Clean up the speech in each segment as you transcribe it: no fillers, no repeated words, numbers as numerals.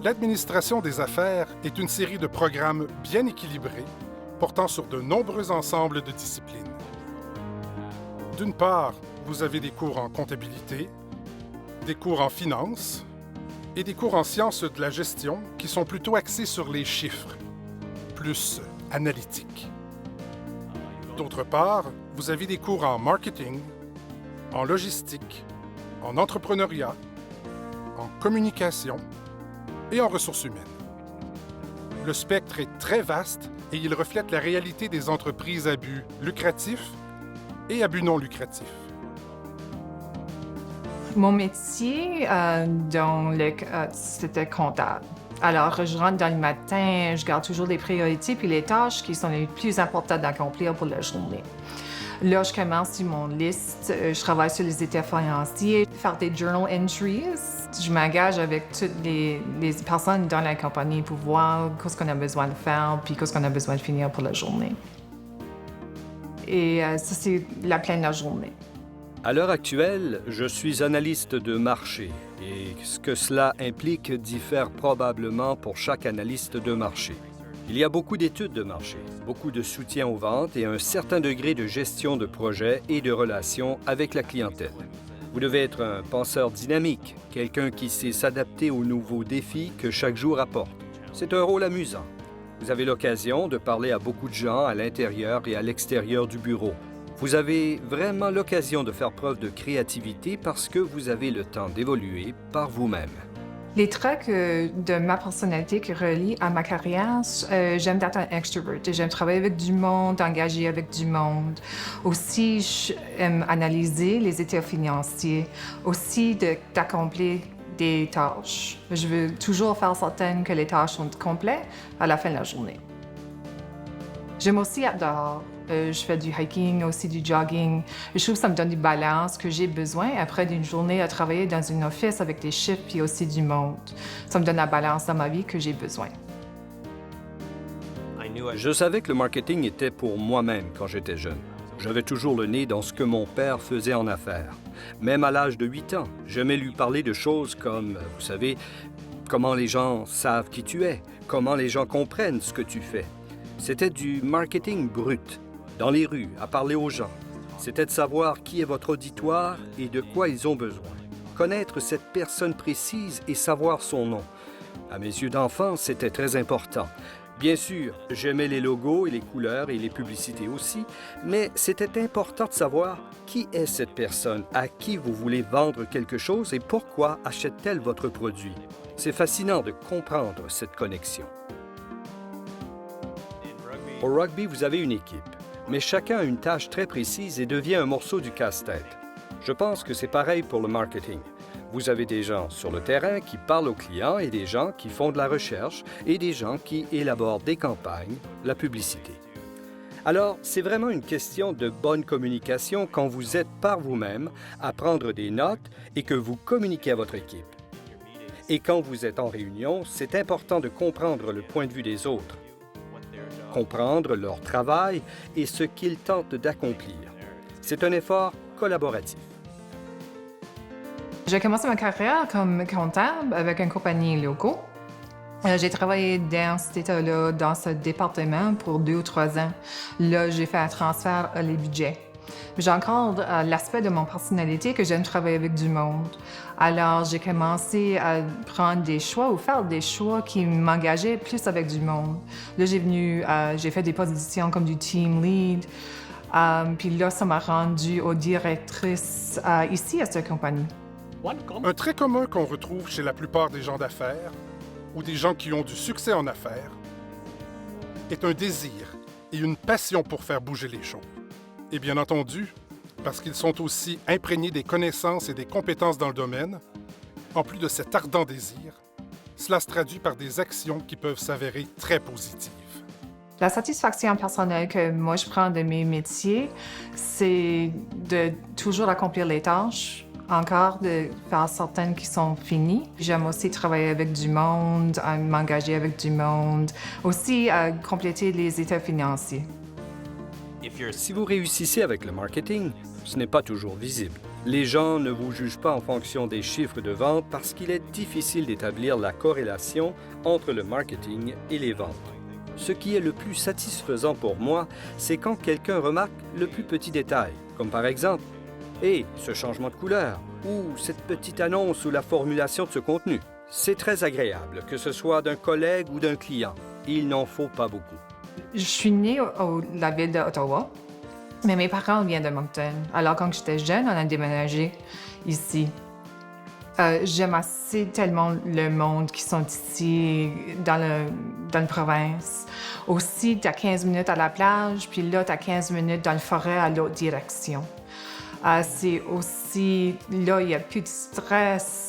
L'administration des affaires est une série de programmes bien équilibrés portant sur de nombreux ensembles de disciplines. D'une part, vous avez des cours en comptabilité, des cours en finance et des cours en sciences de la gestion qui sont plutôt axés sur les chiffres, plus analytiques. D'autre part, vous avez des cours en marketing, en logistique, en entrepreneuriat, en communication et en ressources humaines. Le spectre est très vaste et il reflète la réalité des entreprises à but lucratif et à but non lucratif. Mon métier, c'était comptable. Alors, je rentre dans le matin, je garde toujours les priorités puis les tâches qui sont les plus importantes d'accomplir pour la journée. Là, je commence sur mon liste, je travaille sur les états financiers, faire des journal entries. Je m'engage avec toutes les personnes dans la compagnie pour voir ce qu'on a besoin de faire puis ce qu'on a besoin de finir pour la journée. Et ça, c'est la pleine de la journée. À l'heure actuelle, je suis analyste de marché et ce que cela implique diffère probablement pour chaque analyste de marché. Il y a beaucoup d'études de marché, beaucoup de soutien aux ventes et un certain degré de gestion de projets et de relations avec la clientèle. Vous devez être un penseur dynamique, quelqu'un qui sait s'adapter aux nouveaux défis que chaque jour apporte. C'est un rôle amusant. Vous avez l'occasion de parler à beaucoup de gens à l'intérieur et à l'extérieur du bureau. Vous avez vraiment l'occasion de faire preuve de créativité parce que vous avez le temps d'évoluer par vous-même. Les traits de ma personnalité qui relient à ma carrière, j'aime d'être un extrovert. J'aime travailler avec du monde, engager avec du monde. Aussi, j'aime analyser les états financiers. Aussi, d'accomplir des tâches. Je veux toujours faire certaine que les tâches sont complètes à la fin de la journée. J'aime aussi être dehors. Je fais du hiking, aussi du jogging. Je trouve que ça me donne du balance que j'ai besoin après d'une journée à travailler dans une office avec des chiffres puis aussi du monde. Ça me donne la balance dans ma vie que j'ai besoin. Je savais que le marketing était pour moi-même quand j'étais jeune. J'avais toujours le nez dans ce que mon père faisait en affaires. Même à l'âge de 8 ans, j'aimais lui parler de choses comme, vous savez, comment les gens savent qui tu es, comment les gens comprennent ce que tu fais. C'était du marketing brut, dans les rues, à parler aux gens. C'était de savoir qui est votre auditoire et de quoi ils ont besoin. Connaître cette personne précise et savoir son nom. À mes yeux d'enfant, c'était très important. Bien sûr, j'aimais les logos et les couleurs et les publicités aussi, mais c'était important de savoir qui est cette personne, à qui vous voulez vendre quelque chose et pourquoi achète-t-elle votre produit. C'est fascinant de comprendre cette connexion. Au rugby, vous avez une équipe, mais chacun a une tâche très précise et devient un morceau du casse-tête. Je pense que c'est pareil pour le marketing. Vous avez des gens sur le terrain qui parlent aux clients et des gens qui font de la recherche et des gens qui élaborent des campagnes, la publicité. Alors, c'est vraiment une question de bonne communication quand vous êtes par vous-même à prendre des notes et que vous communiquez à votre équipe. Et quand vous êtes en réunion, c'est important de comprendre le point de vue des autres, comprendre leur travail et ce qu'ils tentent d'accomplir. C'est un effort collaboratif. J'ai commencé ma carrière comme comptable avec une compagnie locale. J'ai travaillé dans cet état-là, dans ce département pour 2 ou 3 ans. Là, j'ai fait un transfert à les budgets. J'ai encore l'aspect de mon personnalité que j'aime travailler avec du monde. Alors, j'ai commencé à prendre des choix ou faire des choix qui m'engageaient plus avec du monde. Là, j'ai fait des positions comme du team lead. Puis là, ça m'a rendue aux directrices ici à cette compagnie. Un trait commun qu'on retrouve chez la plupart des gens d'affaires ou des gens qui ont du succès en affaires est un désir et une passion pour faire bouger les choses. Et bien entendu, parce qu'ils sont aussi imprégnés des connaissances et des compétences dans le domaine, en plus de cet ardent désir, cela se traduit par des actions qui peuvent s'avérer très positives. La satisfaction personnelle que moi je prends de mes métiers, c'est de toujours accomplir les tâches, encore de faire certaines qui sont finies. J'aime aussi travailler avec du monde, m'engager avec du monde, aussi compléter les états financiers. Si vous réussissez avec le marketing, ce n'est pas toujours visible. Les gens ne vous jugent pas en fonction des chiffres de vente parce qu'il est difficile d'établir la corrélation entre le marketing et les ventes. Ce qui est le plus satisfaisant pour moi, c'est quand quelqu'un remarque le plus petit détail, comme par exemple « Hey, ce changement de couleur » ou « cette petite annonce ou la formulation de ce contenu ». C'est très agréable, que ce soit d'un collègue ou d'un client. Il n'en faut pas beaucoup. Je suis née au la ville d'Ottawa, mais mes parents viennent de Moncton. Alors, quand j'étais jeune, on a déménagé ici. J'aime assez tellement le monde qui sont ici, dans la province. Aussi, tu as 15 minutes à la plage, puis là, tu as 15 minutes dans le forêt à l'autre direction. C'est aussi, là, il n'y a plus de stress.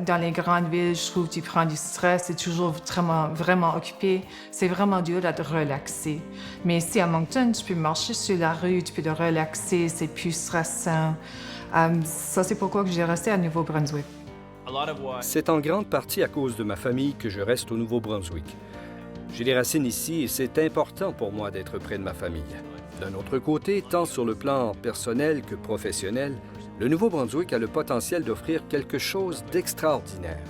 Dans les grandes villes, je trouve que tu prends du stress, c'est toujours vraiment occupé. C'est vraiment dur d'être relaxé. Mais ici, à Moncton, tu peux marcher sur la rue, tu peux te relaxer, c'est plus stressant. Ça, c'est pourquoi j'ai resté à Nouveau-Brunswick. C'est en grande partie à cause de ma famille que je reste au Nouveau-Brunswick. J'ai des racines ici et c'est important pour moi d'être près de ma famille. D'un autre côté, tant sur le plan personnel que professionnel, le Nouveau-Brunswick a le potentiel d'offrir quelque chose d'extraordinaire.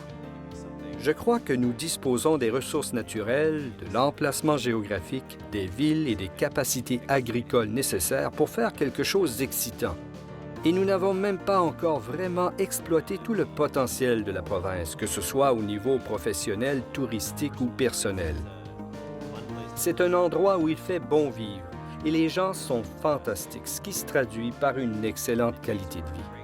Je crois que nous disposons des ressources naturelles, de l'emplacement géographique, des villes et des capacités agricoles nécessaires pour faire quelque chose d'excitant. Et nous n'avons même pas encore vraiment exploité tout le potentiel de la province, que ce soit au niveau professionnel, touristique ou personnel. C'est un endroit où il fait bon vivre et les gens sont fantastiques, ce qui se traduit par une excellente qualité de vie.